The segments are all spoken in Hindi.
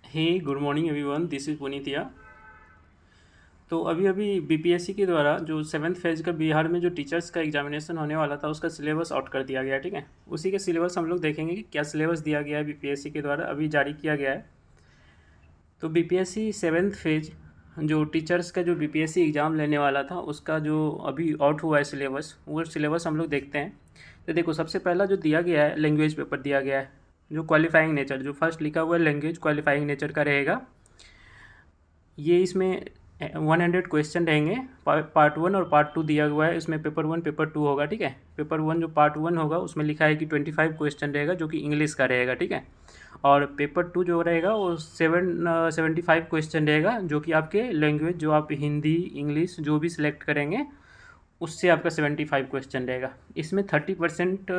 Hey good morning everyone, this is Punitiya. तो अभी अभी बीपीएससी के द्वारा जो सेवन्थ फेज का बिहार में जो टीचर्स का एग्जामिनेशन होने वाला था उसका सिलेबस आउट कर दिया गया है। ठीक है, उसी के सिलेबस हम लोग देखेंगे कि क्या सिलेबस दिया गया है बीपीएससी के द्वारा, अभी जारी किया गया है। तो बीपीएससी सेवन्थ फेज जो टीचर्स का जो बीपीएससी एग्ज़ाम लेने वाला था उसका जो अभी आउट हुआ है सिलेबस, वो सिलेबस हम लोग देखते हैं। तो देखो, सबसे पहला जो दिया गया है लैंग्वेज पेपर दिया गया है, जो क्वालिफाइंग नेचर, जो फर्स्ट लिखा हुआ है लैंग्वेज क्वालिफाइंग नेचर का रहेगा। ये इसमें 100 क्वेश्चन रहेंगे। पार्ट 1 और पार्ट 2 दिया हुआ है, इसमें पेपर 1 पेपर 2 होगा। ठीक है, पेपर 1 जो पार्ट 1 होगा उसमें लिखा है कि 25 क्वेश्चन रहेगा जो कि इंग्लिश का रहेगा। ठीक है, और पेपर 2 जो रहेगा वो 75 क्वेश्चन रहेगा जो कि आपके लैंग्वेज, जो आप हिंदी इंग्लिश जो भी सिलेक्ट करेंगे उससे आपका 75 क्वेश्चन रहेगा। इसमें 30%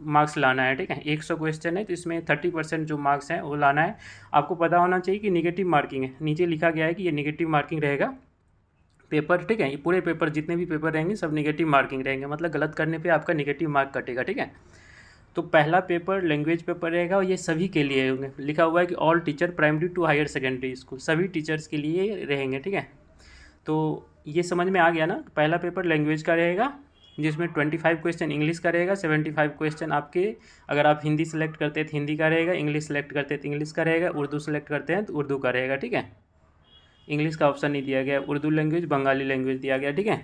मार्क्स लाना है। ठीक है, 100 क्वेश्चन है तो इसमें 30% जो मार्क्स हैं वो लाना है। आपको पता होना चाहिए कि निगेटिव मार्किंग है, नीचे लिखा गया है कि ये निगेटिव मार्किंग रहेगा पेपर। ठीक है, ये पूरे पेपर जितने भी पेपर रहेंगे सब निगेटिव मार्किंग रहेंगे, मतलब गलत करने पे आपका निगेटिव मार्क कटेगा। ठीक है, तो पहला पेपर लैंग्वेज पेपर रहेगा और ये सभी के लिए होंगे। लिखा हुआ है कि all teacher primary to higher secondary school, सभी टीचर्स के लिए रहेंगे। ठीक है, तो ये समझ में आ गया ना। पहला पेपर लैंग्वेज का रहेगा जिसमें 25 क्वेश्चन इंग्लिश का रहेगा, 75 क्वेश्चन आपके, अगर आप हिंदी सेलेक्ट करते हैं तो हिंदी का रहेगा, इंग्लिश सेलेक्ट करते हैं तो इंग्लिश का रहेगा, उर्दू सेलेक्ट करते हैं तो उर्दू का रहेगा। ठीक है, इंग्लिश का ऑप्शन नहीं दिया गया, उर्दू लैंग्वेज बंगाली लैंग्वेज दिया गया। ठीक है,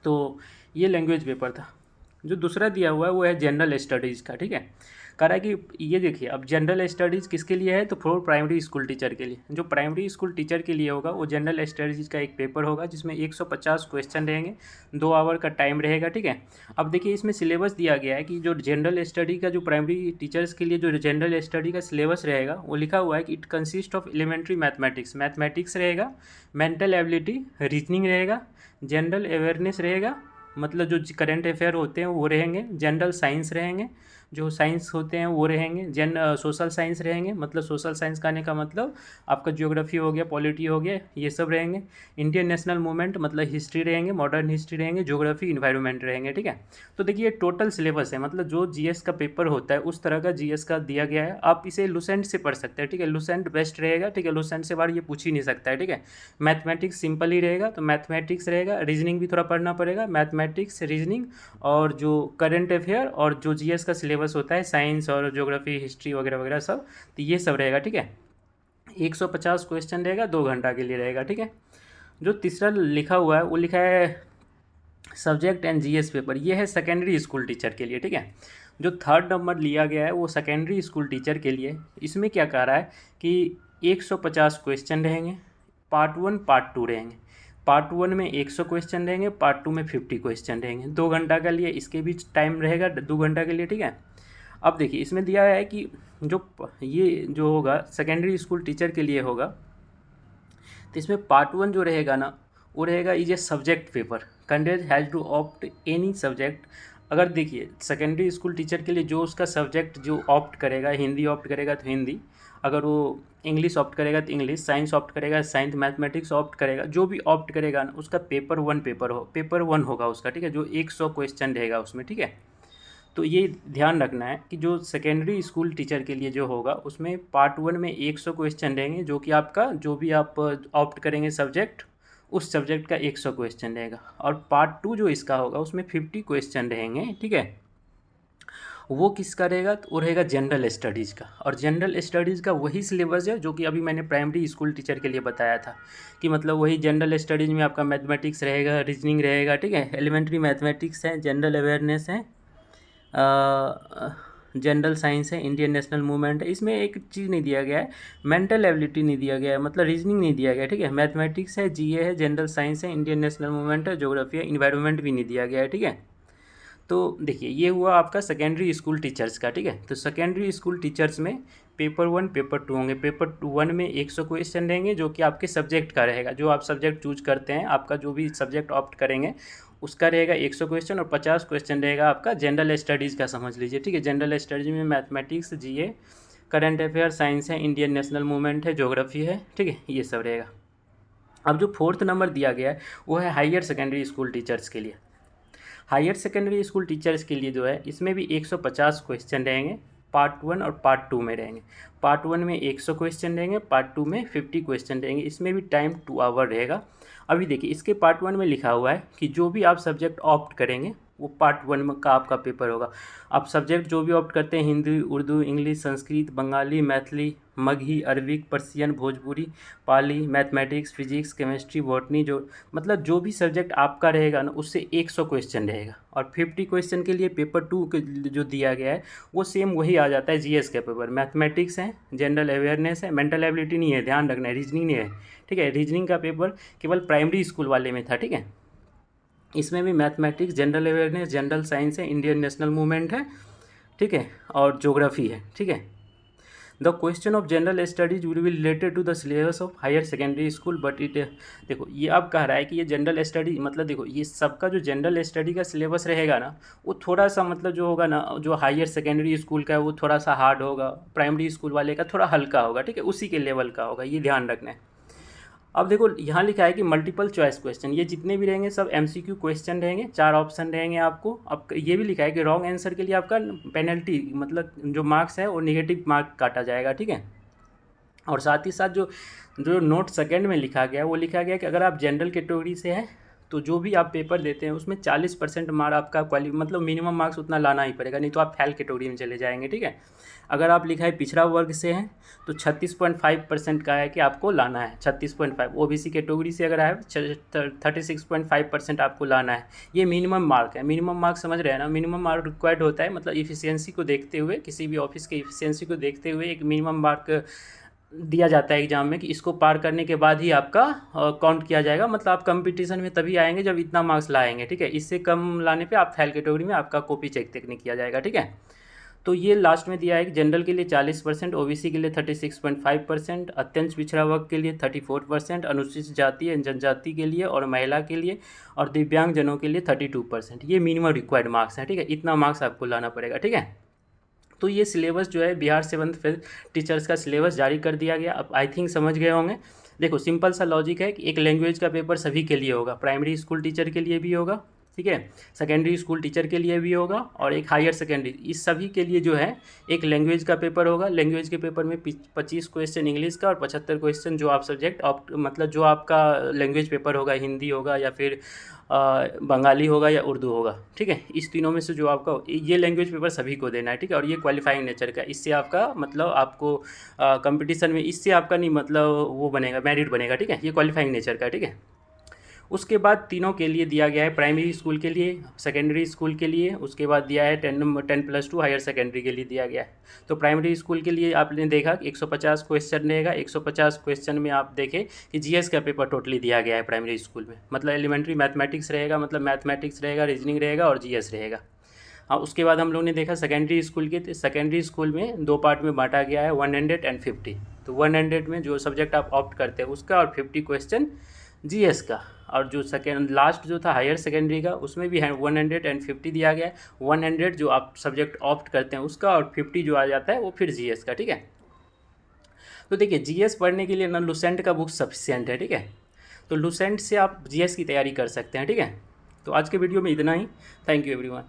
तो ये लैंग्वेज पेपर था। जो दूसरा दिया हुआ है वो है जनरल स्टडीज़ का। ठीक है, कह रहा है कि ये देखिए, अब जनरल स्टडीज़ किसके लिए है, तो फॉर प्राइमरी स्कूल टीचर के लिए। जो प्राइमरी स्कूल टीचर के लिए होगा वो जनरल स्टडीज़ का एक पेपर होगा जिसमें 150 क्वेश्चन रहेंगे, 2 आवर का टाइम रहेगा। ठीक है, अब देखिए इसमें सिलेबस दिया गया है कि जो जनरल स्टडी का, जो प्राइमरी टीचर्स के लिए जो जनरल स्टडी का सिलेबस रहेगा वो लिखा हुआ है कि it consist of elementary mathematics, mathematics रहेगा, मेंटल एबिलिटी, रीजनिंग रहेगा, जनरल अवेयरनेस रहेगा, मतलब जो करंट अफेयर होते हैं वो रहेंगे, जनरल साइंस रहेंगे, जो साइंस होते हैं वो रहेंगे, सोशल साइंस रहेंगे, मतलब सोशल साइंस का आने का मतलब आपका ज्योग्राफी हो गया, पॉलिटी हो गया, ये सब रहेंगे। इंडियन नेशनल मूवमेंट मतलब हिस्ट्री रहेंगे, मॉडर्न हिस्ट्री रहेंगे, ज्योग्राफी इन्वायरमेंट रहेंगे। ठीक है, तो देखिए टोटल सिलेबस है, मतलब जो जीएस का पेपर होता है उस तरह का जीएस का दिया गया है। आप इसे लुसेंट से पढ़ सकते हैं। ठीक है, लुसेंट बेस्ट रहेगा। ठीक है, लुसेंट से बाहर ये पूछ ही नहीं सकता है। ठीक है, मैथमेटिक्स सिंपल ही रहेगा तो मैथमेटिक्स रहेगा, रीजनिंग भी थोड़ा पढ़ना पड़ेगा, मैथमेटिक्स रीजनिंग, और जो करंट अफेयर और जो जीएस का सिलेबस होता है साइंस और ज्योग्राफी हिस्ट्री वगैरह वगैरह सब, तो ये सब रहेगा। ठीक है, 150 क्वेश्चन रहेगा, 2 घंटा के लिए रहेगा। ठीक है, जो तीसरा लिखा हुआ है वो लिखा है सब्जेक्ट एंड जीएस पेपर, ये है सेकेंडरी स्कूल टीचर के लिए। ठीक है, जो थर्ड नंबर लिया गया है वो सेकेंडरी स्कूल टीचर के लिए। इसमें क्या कह रहा है कि 150 क्वेश्चन रहेंगे, पार्ट 1 पार्ट 2 रहेंगे। पार्ट 1 में 100 क्वेश्चन रहेंगे, पार्ट 2 में 50 क्वेश्चन रहेंगे, 2 घंटा के लिए इसके बीच टाइम रहेगा, 2 घंटा के लिए। ठीक है, अब देखिए इसमें दिया है कि जो ये जो होगा सेकेंडरी स्कूल टीचर के लिए होगा, तो इसमें पार्ट 1 जो रहेगा ना वो रहेगा is a subject paper, candidate has to opt any subject. अगर देखिए सेकेंडरी स्कूल टीचर के लिए जो उसका सब्जेक्ट जो ऑप्ट करेगा, हिंदी ऑप्ट करेगा तो हिंदी, अगर वो इंग्लिश ऑप्ट करेगा तो इंग्लिश, साइंस ऑप्ट करेगा साइंस, मैथमेटिक्स ऑप्ट करेगा, जो भी ऑप्ट करेगा ना उसका पेपर वन होगा उसका। ठीक है, जो 100 क्वेश्चन रहेगा उसमें। ठीक है, तो ये ध्यान रखना है कि जो सेकेंडरी स्कूल टीचर के लिए जो होगा उसमें पार्ट 1 में 100 क्वेश्चन रहेंगे, जो कि आपका जो भी आप ऑप्ट करेंगे सब्जेक्ट, उस सब्जेक्ट का 100 क्वेश्चन रहेगा। और पार्ट 2 जो इसका होगा उसमें 50 क्वेश्चन रहेंगे। ठीक है, वो किसका रहेगा, तो वो रहेगा जनरल स्टडीज़ का। और जनरल स्टडीज़ का वही सिलेबस है जो कि अभी मैंने प्राइमरी स्कूल टीचर के लिए बताया था, कि मतलब वही जनरल स्टडीज़ में आपका मैथमेटिक्स रहेगा, रीजनिंग रहेगा। ठीक है, एलिमेंट्री मैथमेटिक्स है, जनरल अवेयरनेस है, जनरल साइंस है, इंडियन नेशनल मूवमेंट है। इसमें एक चीज़ नहीं दिया गया है, मेंटल एबिलिटी नहीं दिया गया है, मतलब रीजनिंग नहीं दिया गया है। ठीक है, मैथमेटिक्स है, जीए है, जनरल साइंस है, इंडियन नेशनल मूवमेंट है, ज्योग्राफी है, इन्वायरमेंट भी नहीं दिया गया है। ठीक है, तो देखिए ये हुआ आपका सेकेंडरी स्कूल टीचर्स का। ठीक है, तो सेकेंडरी स्कूल टीचर्स में पेपर 1 पेपर 2 होंगे। पेपर 1 में 100 क्वेश्चन रहेंगे जो कि आपके सब्जेक्ट का रहेगा, जो आप सब्जेक्ट चूज करते हैं, आपका जो भी सब्जेक्ट ऑप्ट करेंगे उसका रहेगा 100 क्वेश्चन, और 50 क्वेश्चन रहेगा आपका जनरल स्टडीज़ का, समझ लीजिए। ठीक है, जनरल स्टडीज़ में मैथमेटिक्स, जीए, करंट अफेयर, साइंस है, इंडियन नेशनल मूवमेंट है, ज्योग्राफी है। ठीक है, ये सब रहेगा। अब जो फोर्थ नंबर दिया गया है वो है हायर सेकेंडरी स्कूल टीचर्स के लिए। हायर सेकेंडरी स्कूल टीचर्स के लिए जो है इसमें भी 150 क्वेश्चन रहेंगे, पार्ट 1 और पार्ट 2 में रहेंगे। पार्ट 1 में 100 क्वेश्चन रहेंगे, पार्ट 2 में 50 क्वेश्चन रहेंगे। इसमें भी टाइम 2 आवर रहेगा। अभी देखिए इसके पार्ट 1 में लिखा हुआ है कि जो भी आप सब्जेक्ट ऑप्ट करेंगे वो पार्ट 1 में का आपका पेपर होगा। आप सब्जेक्ट जो भी ऑप्ट करते हैं, Hindi, Urdu, English, Sanskrit, Bengali, Maithili, Magahi, Arabic, Persian, Bhojpuri, Pali, mathematics, physics, chemistry, botany, जो मतलब जो भी सब्जेक्ट आपका रहेगा ना उससे 100 क्वेश्चन रहेगा। और 50 क्वेश्चन के लिए पेपर 2 के जो दिया गया है वो सेम वही आ जाता है जीएस का पेपर। मैथमेटिक्स है, जनरल अवेयरनेस है, मेंटल एबिलिटी नहीं है, ध्यान रखना है, रीजनिंग नहीं है, ठीक है। रीजनिंग का पेपर केवल प्राइमरी स्कूल वाले में था, ठीक है। इसमें भी mathematics, general awareness, general science है, इंडियन नेशनल मूवमेंट है, ठीक है, और ज्योग्राफी है, ठीक है। The question of general studies will be related to the syllabus of higher secondary school but it, देखो ये अब कह रहा है कि ये जनरल स्टडी मतलब देखो ये सबका जो जनरल स्टडी का सिलेबस रहेगा ना वो थोड़ा सा मतलब जो होगा ना जो हायर सेकेंडरी स्कूल का है वो थोड़ा सा हार्ड होगा, प्राइमरी स्कूल वाले का थोड़ा हल्का होगा, ठीक है, उसी के लेवल का होगा, ये ध्यान रखना है। अब देखो यहाँ लिखा है कि मल्टीपल चॉइस क्वेश्चन, ये जितने भी रहेंगे सब एमसीक्यू क्वेश्चन रहेंगे, 4 ऑप्शन रहेंगे आपको। अब ये भी लिखा है कि रॉन्ग आंसर के लिए आपका पेनल्टी मतलब जो मार्क्स है वो नेगेटिव मार्क काटा जाएगा, ठीक है। और साथ ही साथ जो जो नोट सेकंड में लिखा गया है वो लिखा गया कि अगर आप जनरल कैटेगरी से हैं तो जो भी आप पेपर देते हैं उसमें 40% मार्क आपका मतलब मिनिमम मार्क्स उतना लाना ही पड़ेगा, नहीं तो आप फेल कैटेगरी में चले जाएंगे, ठीक है। अगर आप लिखा है पिछड़ा वर्ग से हैं तो 36.5% का है कि आपको लाना है, 36.5। ओबीसी कैटेगरी से अगर है 36.5% आपको लाना है। ये मिनिमम मार्क है। मिनिमम मार्क समझ रहे हैं ना, मिनिमम मार्क रिक्वायर्ड होता है मतलब इफिशियंसी को देखते हुए, किसी भी ऑफिस के इफिशियंसी को देखते हुए एक मिनिमम मार्क दिया जाता है एग्जाम में कि इसको पार करने के बाद ही आपका काउंट किया जाएगा, मतलब आप कंपटीशन में तभी आएंगे जब इतना मार्क्स लाएंगे, ठीक है। इससे कम लाने पे आप फेल कैटेगरी में आपका कॉपी चेक तक नहीं किया जाएगा, ठीक है। तो ये लास्ट में दिया है कि जनरल के लिए 40%, ओबीसी के लिए 36.5%, अत्यंत पिछड़ा वर्ग के लिए 34%, अनुसूचित जाति एवं जनजाति के लिए और महिला के लिए और दिव्यांग जनों के लिए 32%। ये मिनिमम रिक्वायर्ड मार्क्स हैं, ठीक है, इतना मार्क्स आपको लाना पड़ेगा, ठीक है। तो ये सिलेबस जो है बिहार 7th फेज टीचर्स का सिलेबस जारी कर दिया गया। अब आई थिंक समझ गए होंगे। देखो सिंपल सा लॉजिक है कि एक लैंग्वेज का पेपर सभी के लिए होगा, प्राइमरी स्कूल टीचर के लिए भी होगा, ठीक है, सेकेंडरी स्कूल टीचर के लिए भी होगा और एक हायर सेकेंडरी, इस सभी के लिए जो है एक लैंग्वेज का पेपर होगा। लैंग्वेज के पेपर में 25 क्वेश्चन इंग्लिश का और 75 क्वेश्चन जो आप सब्जेक्ट मतलब जो आपका लैंग्वेज पेपर होगा, हिंदी होगा या फिर बंगाली होगा या उर्दू होगा, ठीक है। इस तीनों में से जो आपका ये लैंग्वेज पेपर सभी को देना है, ठीक है। और ये क्वालिफाइंग नेचर का, इससे आपका मतलब आपको कंपटीशन में इससे आपका नहीं मतलब वो बनेगा, मेरिट बनेगा, ठीक है, ये क्वालिफाइंग नेचर का, ठीक है। उसके बाद तीनों के लिए दिया गया है, प्राइमरी स्कूल के लिए, सेकेंडरी स्कूल के लिए, उसके बाद दिया है 10+2 हायर सेकेंडरी के लिए दिया गया है। तो प्राइमरी स्कूल के लिए आपने देखा कि 150 क्वेश्चन रहेगा। 150 क्वेश्चन में आप देखें कि जीएस का पेपर टोटली दिया गया है प्राइमरी स्कूल में, मतलब एलिमेंट्री मैथमेटिक्स रहेगा, मतलब मैथमेटिक्स रहेगा, रीजनिंग रहेगा और जीएस रहेगा। हाँ, उसके बाद हम लोग ने देखा सेकेंडरी स्कूल के, सेकेंडरी स्कूल में 2 पार्ट में बांटा गया है, 100 और 50। तो 100 में जो सब्जेक्ट आप ऑप्ट करते हैं उसका और 50 क्वेश्चन जीएस का। और जो सेकेंड लास्ट जो था हायर सेकेंडरी का उसमें भी है 150 दिया गया है। 100 जो आप सब्जेक्ट ऑप्ट करते हैं उसका और 50 जो आ जाता है वो फिर जीएस का, ठीक है। तो देखिए जीएस पढ़ने के लिए ना लुसेंट का बुक सफिशिएंट है, ठीक है। तो लुसेंट से आप जीएस की तैयारी कर सकते हैं, ठीक है। तो आज के वीडियो में इतना ही। Thank you everyone.